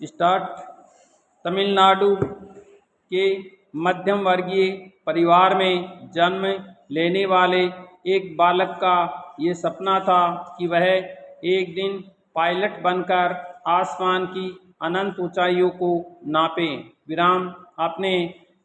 Start. Tamil Nadu के मध्यम वर्गीय परिवार में जन्म लेने वाले एक बालक का ये सपना था कि वह एक दिन पायलट बनकर आसमान की अनंत ऊंचाइयों को नापे। विराम। अपने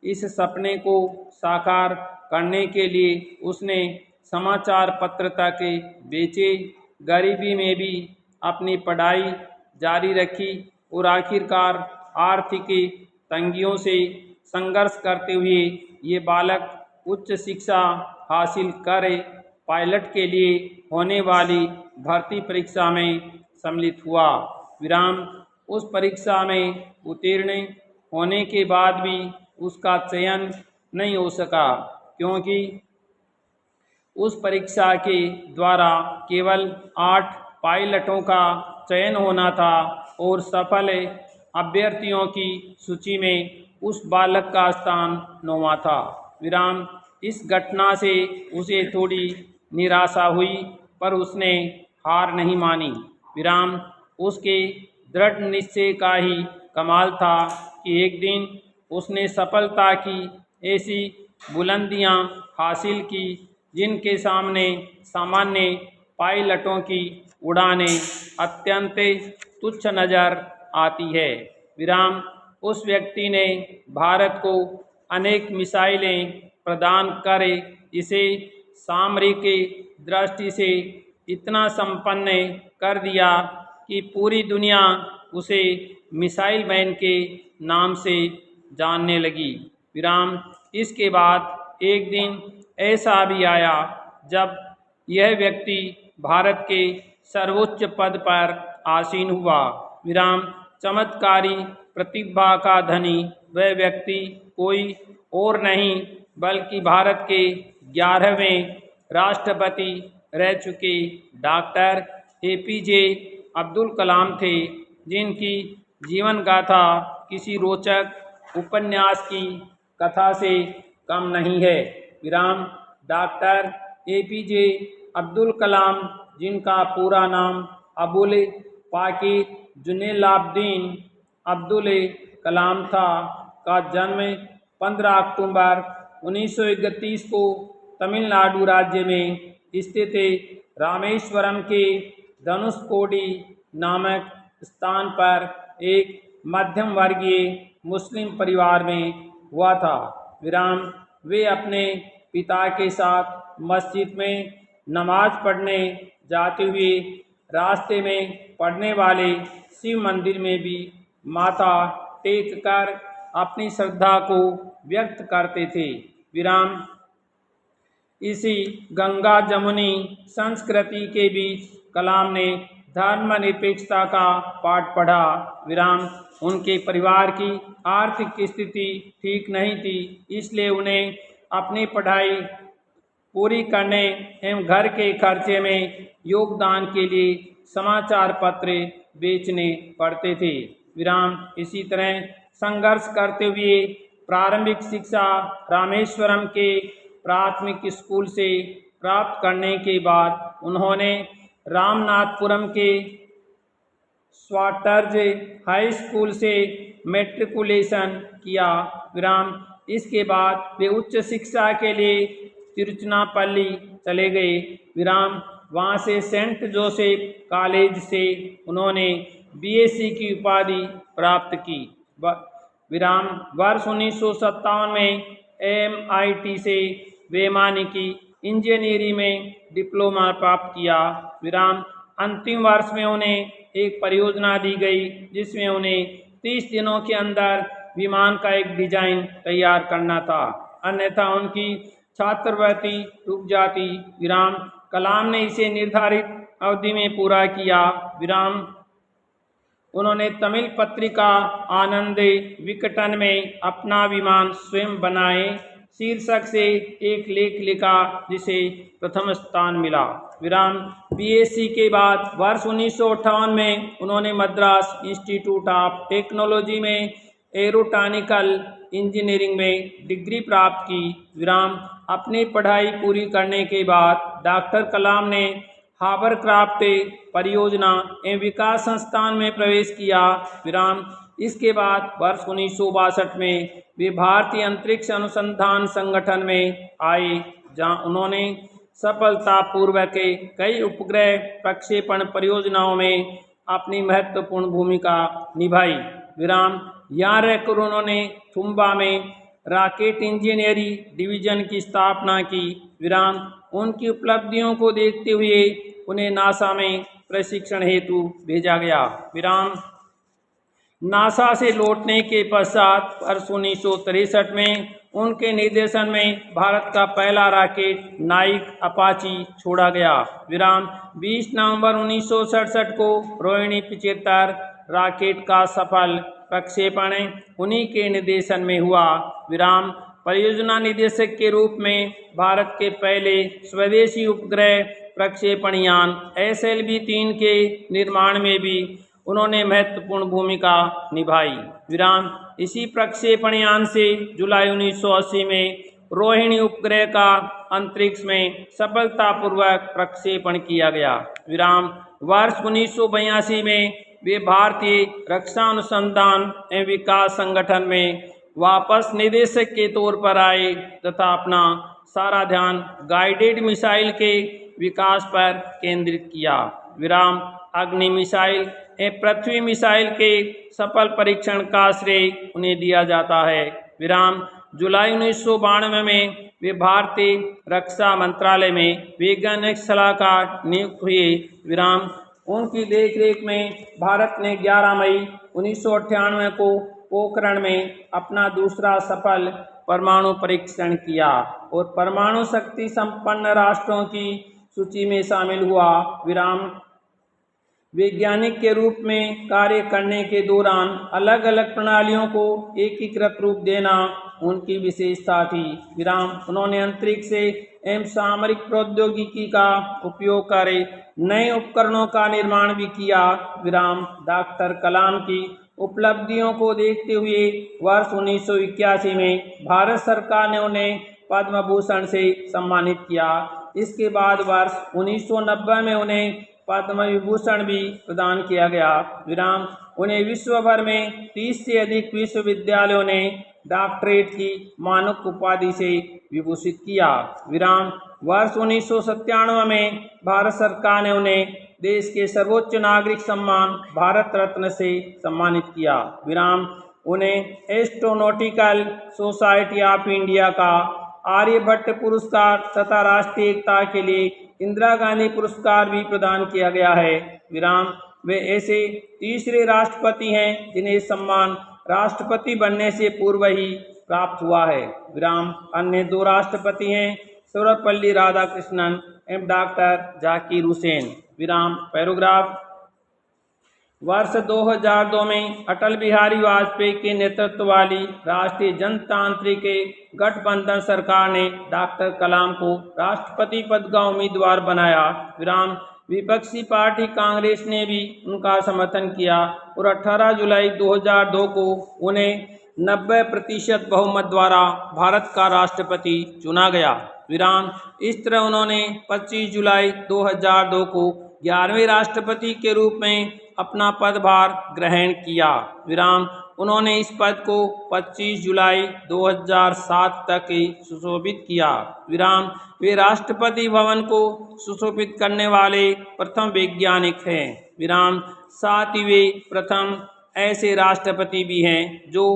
इस सपने को साकार करने के लिए उसने समाचार पत्र तक बेचे, गरीबी में भी अपनी पढ़ाई जारी रखी और आखिरकार आर्थिक तंगियों से संघर्ष करते हुए ये बालक उच्च शिक्षा हासिल कर पायलट के लिए होने वाली भर्ती परीक्षा में सम्मिलित हुआ। विराम। उस परीक्षा में उत्तीर्ण होने के बाद भी उसका चयन नहीं हो सका, क्योंकि उस परीक्षा के द्वारा केवल 8 पायलटों का चयन होना था और सफल अभ्यर्थियों की सूची में उस बालक का स्थान 9वां था। विराम। इस घटना से उसे थोड़ी निराशा हुई, पर उसने हार नहीं मानी। विराम। उसके दृढ़ निश्चय का ही कमाल था कि एक दिन उसने सफलता की ऐसी बुलंदियां हासिल की जिनके सामने सामान्य पायलटों की उड़ानें अत्यंत तुच्छ नजर आती है। विराम। उस व्यक्ति ने भारत को अनेक मिसाइलें प्रदान कर इसे सामरिक दृष्टि से इतना संपन्न कर दिया कि पूरी दुनिया उसे मिसाइल मैन के नाम से जानने लगी। विराम। इसके बाद एक दिन ऐसा भी आया जब यह व्यक्ति भारत के सर्वोच्च पद पर आसीन हुआ। विराम। चमत्कारी प्रतिभा का धनी वह व्यक्ति कोई और नहीं बल्कि भारत के 11वें राष्ट्रपति रह चुके डॉक्टर APJ अब्दुल कलाम थे, जिनकी जीवन गाथा किसी रोचक उपन्यास की कथा से कम नहीं है। विराम। डॉक्टर APJ अब्दुल कलाम, जिनका पूरा नाम अबुल पाकिर जुनैलाब्दीन अब्दुल कलाम था, का जन्म 15 अक्टूबर 1931 को तमिलनाडु राज्य में स्थित रामेश्वरम के धनुषकोडी नामक स्थान पर एक मध्यम वर्गीय मुस्लिम परिवार में हुआ था। विराम। वे अपने पिता के साथ मस्जिद में नमाज पढ़ने जाते हुए रास्ते में पड़ने वाले शिव मंदिर में भी माथा टेक कर अपनी श्रद्धा को व्यक्त करते थे। विराम। इसी गंगा जमुनी संस्कृति के बीच कलाम ने धर्मनिरपेक्षता का पाठ पढ़ा। विराम। उनके परिवार की आर्थिक स्थिति ठीक नहीं थी, इसलिए उन्हें अपनी पढ़ाई पूरी करने एवं घर के खर्चे में योगदान के लिए समाचार पत्र बेचने पड़ते थे। विराम। इसी तरह संघर्ष करते हुए प्रारंभिक शिक्षा रामेश्वरम के प्राथमिक स्कूल से प्राप्त करने के बाद उन्होंने रामनाथपुरम के स्वाटर्ज हाई स्कूल से मैट्रिकुलेशन किया। विराम। इसके बाद वे उच्च शिक्षा के लिए तिरुचनापल्ली चले गए। विराम। वहाँ से सेंट जोसेफ कॉलेज से उन्होंने BSc की उपाधि प्राप्त की। विराम। वर्ष 1957 में MIT से वैमानिकी इंजीनियरिंग में डिप्लोमा प्राप्त किया। विराम। अंतिम वर्ष में उन्हें एक परियोजना दी गई जिसमें उन्हें 30 दिनों के अंदर विमान का एक डिजाइन तैयार करना था, अन्यथा उनकी छात्रवृत्ति रुक जाती। विराम। कलाम ने इसे निर्धारित अवधि में पूरा किया। विराम। उन्होंने तमिल पत्रिका आनंद विकटन में अपना विमान स्वयं बनाए शीर्षक से एक लेख लिखा जिसे प्रथम स्थान मिला। विराम। BSc के बाद वर्ष 1958 में उन्होंने मद्रास इंस्टीट्यूट ऑफ टेक्नोलॉजी में एरोटॉनिकल इंजीनियरिंग में डिग्री प्राप्त की। विराम। अपनी पढ़ाई पूरी करने के बाद डॉक्टर कलाम ने हावरक्राफ्ट परियोजना एवं विकास संस्थान में प्रवेश किया। विराम। इसके बाद वर्ष 1962 में वे भारतीय अंतरिक्ष अनुसंधान संगठन में आए, जहां उन्होंने सफलतापूर्वक कई उपग्रह प्रक्षेपण परियोजनाओं में अपनी महत्वपूर्ण भूमिका निभाई। विराम। यहाँ रहकर उन्होंने थुम्बा में रॉकेट इंजीनियरिंग डिवीजन की स्थापना की। विराम। उनकी उपलब्धियों को देखते हुए उन्हें नासा में प्रशिक्षण हेतु भेजा गया। विराम। नासा से लौटने के पश्चात वर्ष 1963 में उनके निर्देशन में भारत का पहला रॉकेट नाइक अपाची छोड़ा गया। विराम। 20 नवंबर 1967 को रोहिणी 75 रॉकेट का सफल प्रक्षेपण उन्हीं के निर्देशन में हुआ। विराम। परियोजना निदेशक के रूप में भारत के पहले स्वदेशी उपग्रह प्रक्षेपण यान SLV-3 के निर्माण में भी उन्होंने महत्वपूर्ण भूमिका निभाई। विराम। इसी प्रक्षेपण यान से जुलाई 1980 में रोहिणी उपग्रह का अंतरिक्ष में सफलतापूर्वक प्रक्षेपण किया गया। विराम। वर्ष 1982 में वे भारतीय रक्षा अनुसंधान एवं विकास संगठन में वापस निदेशक के तौर पर आए तथा अपना सारा ध्यान गाइडेड मिसाइल के विकास पर केंद्रित किया। विराम। अग्नि मिसाइल एवं पृथ्वी मिसाइल के सफल परीक्षण का श्रेय उन्हें दिया जाता है। विराम। जुलाई 1992 में वे भारतीय रक्षा मंत्रालय में वैज्ञानिक सलाहकार नियुक्त हुए। विराम। उनकी देखरेख में भारत ने 11 मई 1998 को पोखरण में अपना दूसरा सफल परमाणु परीक्षण किया और परमाणु शक्ति संपन्न राष्ट्रों की सूची में शामिल हुआ। विराम। वैज्ञानिक के रूप में कार्य करने के दौरान अलग अलग प्रणालियों को एकीकृत रूप देना उनकी विशेषता थी। विराम। उन्होंने अंतरिक्ष एवं सामरिक प्रौद्योगिकी का उपयोग कर नए उपकरणों का निर्माण भी किया। विराम। डॉक्टर कलाम की उपलब्धियों को देखते हुए वर्ष 1981 में भारत सरकार ने उन्हें पद्म भूषण से सम्मानित किया। इसके बाद वर्ष 1990 में उन्हें पद्म विभूषण भी प्रदान किया गया। विराम। उन्हें विश्व भर में 30 से अधिक विश्वविद्यालयों ने डॉक्टरेट की मानक उपाधि से विभूषित किया। विराम। वर्ष 1997 में भारत सरकार ने उन्हें देश के सर्वोच्च नागरिक सम्मान भारत रत्न से सम्मानित किया। विराम। उन्हें एस्ट्रोनॉटिकल सोसाइटी ऑफ इंडिया का आर्यभट्ट पुरस्कार तथा राष्ट्रीय एकता के लिए इंदिरा गांधी पुरस्कार भी प्रदान किया गया है। विराम। वे ऐसे तीसरे राष्ट्रपति हैं जिन्हें सम्मान राष्ट्रपति बनने से पूर्व ही प्राप्त हुआ है। विराम। अन्य 2 राष्ट्रपति हैं सर्वपल्ली राधाकृष्णन एवं डॉक्टर जाकिर हुसैन। विराम। पैराग्राफ। वर्ष 2002 में अटल बिहारी वाजपेयी के नेतृत्व वाली राष्ट्रीय जनतांत्रिक गठबंधन सरकार ने डॉक्टर कलाम को राष्ट्रपति पद का उम्मीदवार बनाया। विराम। विपक्षी पार्टी कांग्रेस ने भी उनका समर्थन किया और 18 जुलाई 2002 को उन्हें 90% बहुमत द्वारा भारत का राष्ट्रपति चुना गया। विराम। इस तरह उन्होंने 25 जुलाई 2002 को 11वें राष्ट्रपति के रूप में अपना पदभार ग्रहण किया। विराम। उन्होंने इस पद को 25 जुलाई 2007 तक सुशोभित किया। विराम। वे राष्ट्रपति भवन को सुशोभित करने वाले प्रथम वैज्ञानिक हैं। विराम। साथ ही वे प्रथम ऐसे राष्ट्रपति भी हैं जो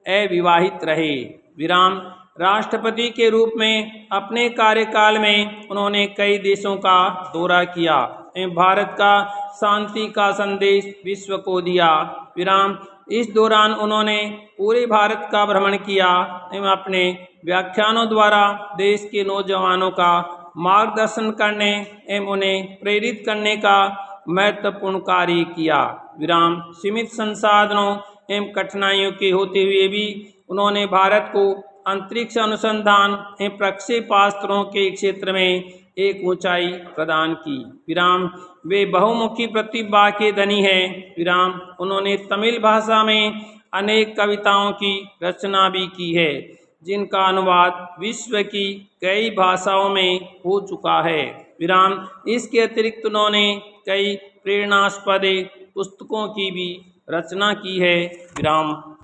अविवाहित रहे। विराम। राष्ट्रपति के रूप में अपने कार्यकाल में उन्होंने कई देशों का दौरा किया एवं भारत का शांति का संदेश विश्व को दिया। विराम। इस दौरान उन्होंने पूरे भारत का भ्रमण किया एवं अपने व्याख्यानों द्वारा देश के नौजवानों का मार्गदर्शन करने एवं उन्हें प्रेरित करने का महत्वपूर्ण कार्य किया। विराम। सीमित संसाधनों एवं कठिनाइयों के होते हुए भी उन्होंने भारत को अंतरिक्ष अनुसंधान एवं प्रक्षेपास्त्रों के क्षेत्र में एक ऊंचाई प्रदान की। विराम। वे बहुमुखी प्रतिभा के धनी हैं। विराम। उन्होंने तमिल भाषा में अनेक कविताओं की रचना भी की है जिनका अनुवाद विश्व की कई भाषाओं में हो चुका है। विराम। इसके अतिरिक्त उन्होंने कई प्रेरणास्पद पुस्तकों की भी रचना की है, विराम।